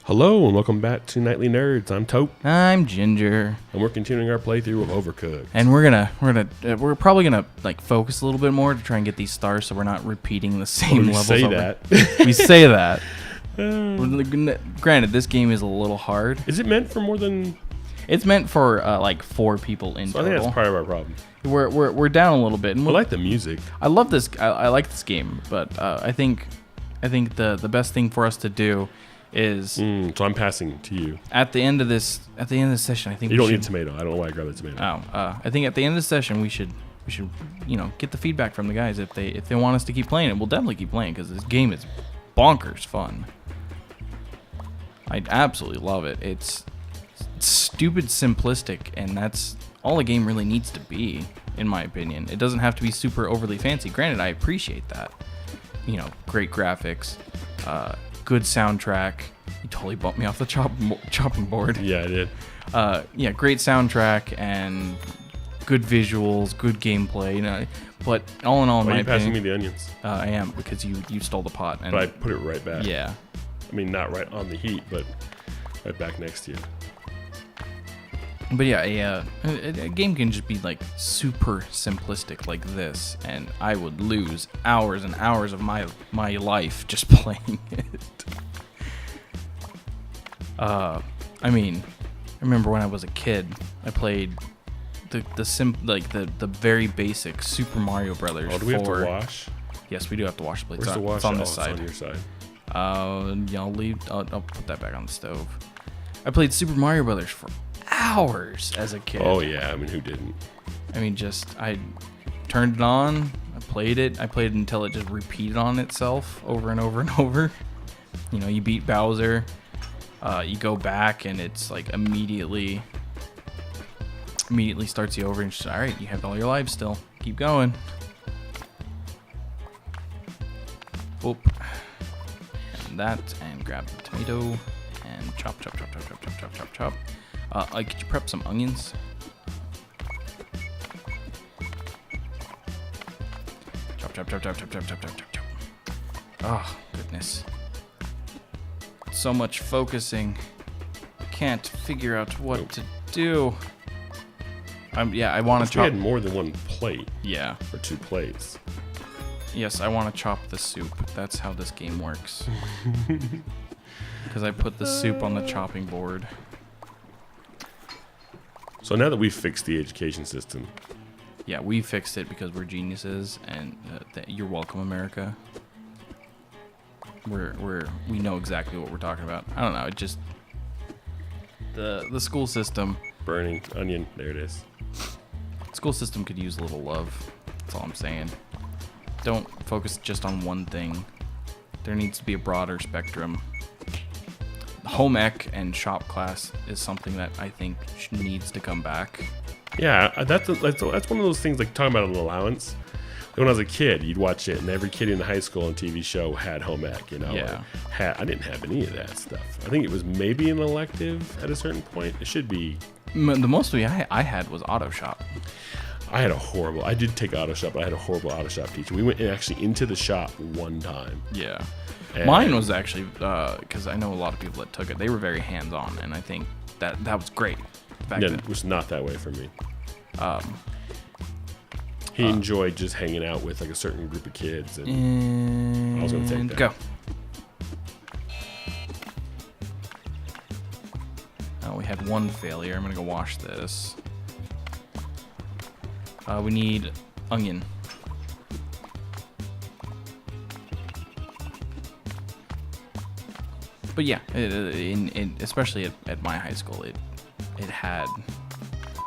Hello and welcome back to Nightly Nerds. I'm Tote. I'm Ginger, and we're continuing our playthrough of Overcooked. And we're probably gonna like focus a little bit more to try and get these stars, so we're not repeating the same levels. Say that. We say that. Granted, this game is a little hard. Is it meant for more than? It's meant for like 4 people in total. I think that's part of our problem. We're down a little bit. And I like the music. I love this. I like this game, but I think the best thing for us to do is so I'm passing to you at the end of this session. I think you don't need a tomato. I don't know why I grabbed the tomato. I think at the end of the session we should get the feedback from the guys if they want us to keep playing it. We'll definitely keep playing because this game is bonkers fun. I absolutely love it. It's stupid simplistic, and that's all a game really needs to be, in my opinion. It doesn't have to be super overly fancy. Granted, I appreciate that. Great graphics. Good soundtrack. You totally bumped me off the chopping board. Yeah, I did. Great soundtrack and good visuals, good gameplay. But all in all, in my opinion, passing me the onions? I am, because you stole the pot. But I put it right back. Yeah. I mean, not right on the heat, but right back next to you. But yeah, a game can just be like super simplistic like this, and I would lose hours and hours of my life just playing it. I remember when I was a kid, I played the very basic Super Mario Brothers. Oh, do we have to wash? Yes, we do have to wash the plates. Where's the wash? It's on this side. It's on your side. I'll put that back on the stove. I played Super Mario Brothers for hours as a kid. Oh yeah, I mean, who didn't? I turned it on, I played it until it just repeated on itself over and over and over. You beat Bowser, you go back and it's like immediately starts you over and just, all right, you have all your lives still, keep going. Oop. And that, and grab the tomato and chop. Could you prep some onions? Chop. Oh, goodness. So much focusing. Can't figure out what to do. I want to chop. We had more than one plate. Yeah. Or 2 plates. Yes, I want to chop the soup. That's how this game works. Because I put the soup on the chopping board. So now that we've fixed the education system. Yeah, we fixed it because we're geniuses, and you're welcome, America. We know exactly what we're talking about. I don't know, it just the school system. Burning onion, there it is. School system could use a little love. That's all I'm saying. Don't focus just on one thing. There needs to be a broader spectrum. Home ec and shop class is something that I think needs to come back. Yeah, that's one of those things, like talking about an allowance. When I was a kid, you'd watch it, and every kid in high school and TV show had home ec. Yeah. I didn't have any of that stuff. I think it was maybe an elective at a certain point. It should be. The most I had was auto shop. I did take auto shop, but I had a horrible auto shop teacher. We went actually into the shop one time. Yeah. Mine was actually, because I know a lot of people that took it, they were very hands-on, and I think that was great. It was not that way for me. He enjoyed just hanging out with like a certain group of kids, and I was going to take that. Go. Oh, we had one failure. I'm going to go wash this. We need onion. But yeah, especially at my high school, it had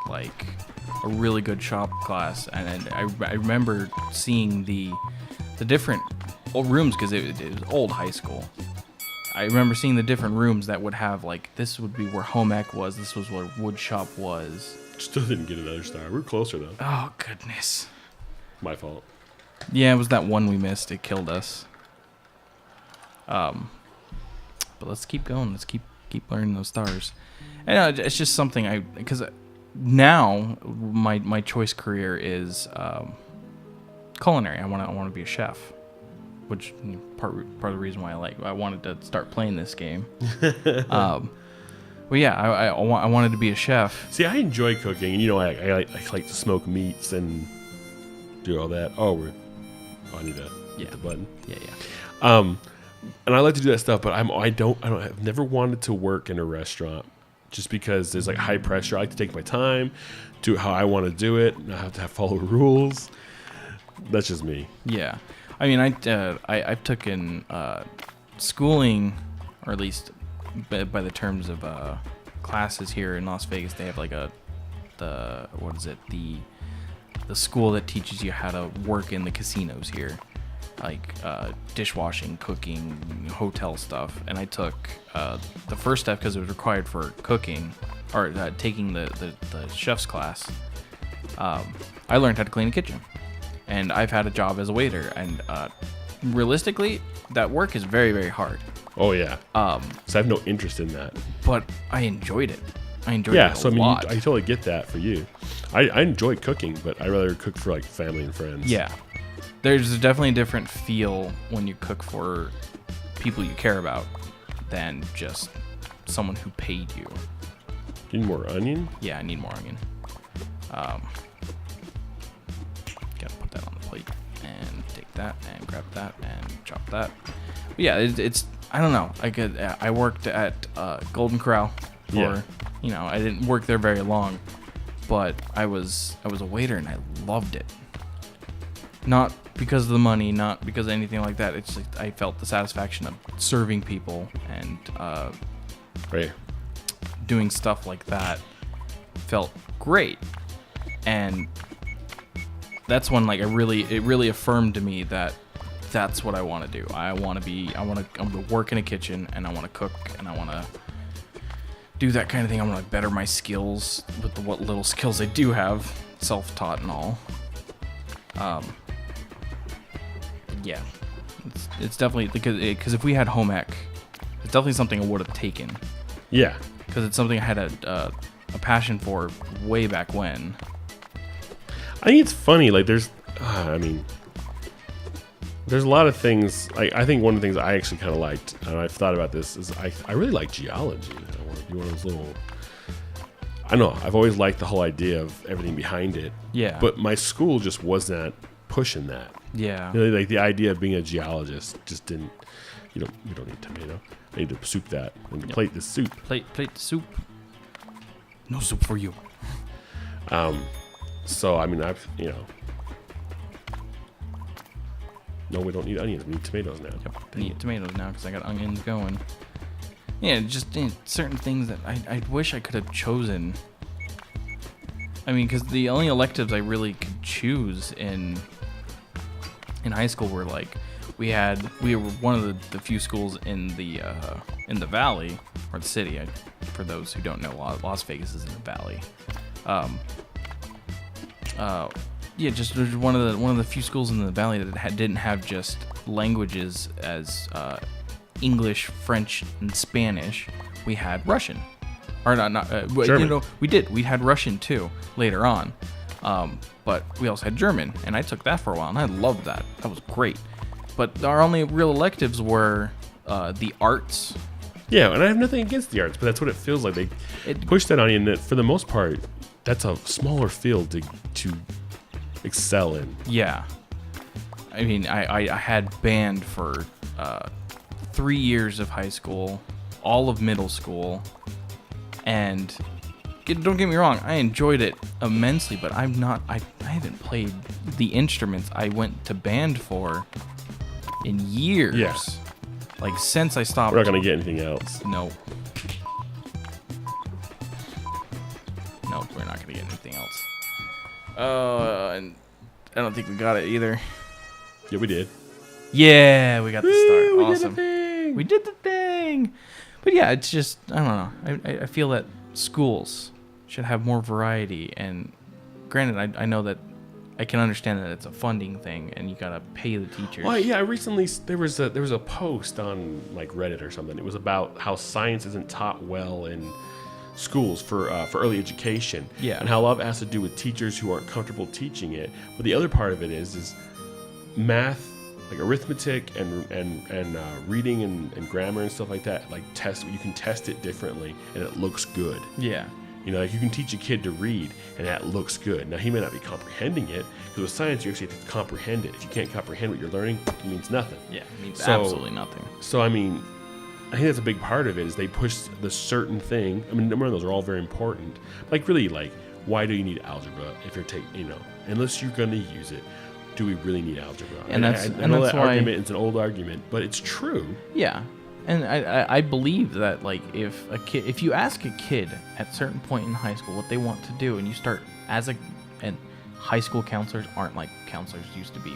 like a really good shop class, and I remember seeing the different old rooms, because it was old high school. I remember seeing the different rooms that would have like, this would be where home ec was, this was where wood shop was. Still didn't get another star. We were closer though. Oh goodness. My fault. Yeah, it was that one we missed. It killed us. But let's keep going. Let's keep learning those stars. And it's just something because now my choice career is culinary. I want to be a chef, which part of the reason why I wanted to start playing this game. Well, yeah, I wanted to be a chef. See, I enjoy cooking, and I like to smoke meats and do all that. I need to hit the button. Yeah. And I like to do that stuff, but I've never wanted to work in a restaurant, just because there's like high pressure. I like to take my time, do it how I want to do it, not have to follow rules. That's just me. Yeah, I mean, I've taken schooling, or at least by the terms of classes here in Las Vegas. They have like the school that teaches you how to work in the casinos here, like dishwashing, cooking, hotel stuff. And I took the first step because it was required for cooking, or taking the chef's class. I learned how to clean a kitchen, and I've had a job as a waiter. And realistically, that work is very, very hard. Oh yeah. So I have no interest in that. But I enjoyed it. I enjoyed it a lot. I totally get that for you. I enjoy cooking, but I rather cook for like family and friends. Yeah. There's definitely a different feel when you cook for people you care about than just someone who paid you. Do you need more onion? Yeah, I need more onion. Gotta put that on the plate and take that and grab that and chop that. But yeah, it's I don't know. I worked at Golden Corral for I didn't work there very long, but I was a waiter and I loved it. Not because of the money, not because of anything like that. It's like I felt the satisfaction of serving people and doing stuff like that felt great. And that's when it really affirmed to me that that's what I want to do. I'm going to work in a kitchen, and I want to cook, and I want to do that kind of thing. I want to better my skills with what little skills I do have, self-taught and all. Yeah, it's definitely because if we had home ec, it's definitely something I would have taken. Yeah, because it's something I had a passion for way back when. I think it's funny. Like there's a lot of things. I think one of the things I actually kind of liked, and I've thought about this, is I really like geology. I want to be one of those little. I don't know. I've always liked the whole idea of everything behind it. Yeah. But my school just wasn't pushing that. Yeah. Like the idea of being a geologist just didn't. You don't need tomato. I need to soup that and plate the soup. Plate the soup. No soup for you. So I mean No, we don't need onions. We need tomatoes now. Yep, I need tomatoes now because I got onions going. Yeah, just certain things that I wish I could have chosen. I mean, because the only electives I really could choose in high school were we were one of the few schools in the valley or the city. For those who don't know, Las Vegas is in the valley. Yeah, just one of the few schools in the valley that didn't have just languages as English, French, and Spanish. We had Russian, or not. German. We had Russian too later on, but we also had German, and I took that for a while, and I loved that. That was great. But our only real electives were the arts. Yeah, and I have nothing against the arts, but that's what it feels like. They push that on you, and that for the most part, that's a smaller field to excel in. Yeah. I mean, I had band for 3 years of high school, all of middle school, and don't get me wrong, I enjoyed it immensely, but I haven't played the instruments I went to band for in years. Yeah. Since I stopped. We're not going to get anything else. No. Nope, we're not going to get anything else. And I don't think we got it either. Yeah, we did. Yeah, we got the start. We Awesome. did the thing. We did the thing. But yeah, it's just, I don't know. I feel that schools should have more variety. And granted, I know that I can understand that it's a funding thing and you gotta pay the teachers. Well, yeah, recently there was a post on Reddit or something. It was about how science isn't taught well in schools for early education. Yeah. And how a lot of it has to do with teachers who aren't comfortable teaching it. But the other part of it is math, like arithmetic and reading and grammar and stuff like that, like you can test it differently and it looks good. Yeah. You know, like you can teach a kid to read and that looks good. Now he may not be comprehending it, because with science you actually have to comprehend it. If you can't comprehend what you're learning, it means nothing. Yeah, it means absolutely nothing. So I mean, I think that's a big part of it, is they push the certain thing. I mean, number one, those are all very important. Like really, like why do you need algebra if you're unless you're going to use it? Do we really need algebra? And I know that's that why argument is an old argument, but it's true. Yeah. And I believe that, like, if you ask a kid at a certain point in high school what they want to do, and you start and high school counselors aren't like counselors used to be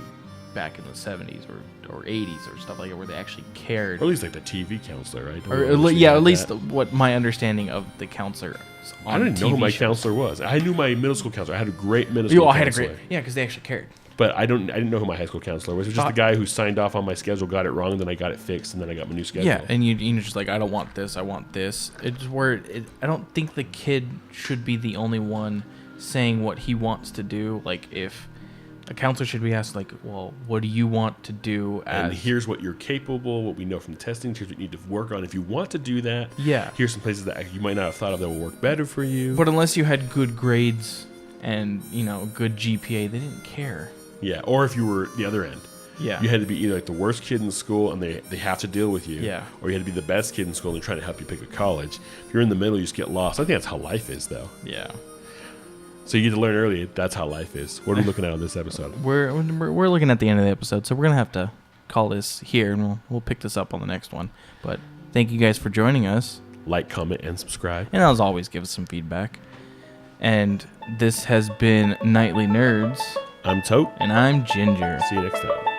back in the 70s or 80s or stuff like that, where they actually cared. Or at least like the TV counselor, right? At least what my understanding of the counselor. I didn't know who my counselor was. I knew my middle school counselor. I had a great middle school counselor. Because they actually cared. But I didn't know who my high school counselor was. It was just the guy who signed off on my schedule, got it wrong, then I got it fixed, and then I got my new schedule. Yeah, and you're just like, I don't want this, I want this. It's where I don't think the kid should be the only one saying what he wants to do. Like, if a counselor should be asked, like, well, what do you want to do? And here's what you're capable, what we know from the testing, here's what you need to work on. If you want to do that, here's some places that you might not have thought of that will work better for you. But unless you had good grades and, good GPA, they didn't care. Yeah, or if you were the other end. Yeah. You had to be either like the worst kid in school and they have to deal with you. Yeah. Or you had to be the best kid in school and they're trying to help you pick a college. If you're in the middle, you just get lost. I think that's how life is, though. Yeah. So you get to learn early, that's how life is. What are we looking at on this episode? We're looking at the end of the episode, so we're going to have to call this here, and we'll pick this up on the next one. But thank you guys for joining us. Like, comment, and subscribe. And as always, give us some feedback. And this has been Nightly Nerds. I'm Tote. And I'm Ginger. See you next time.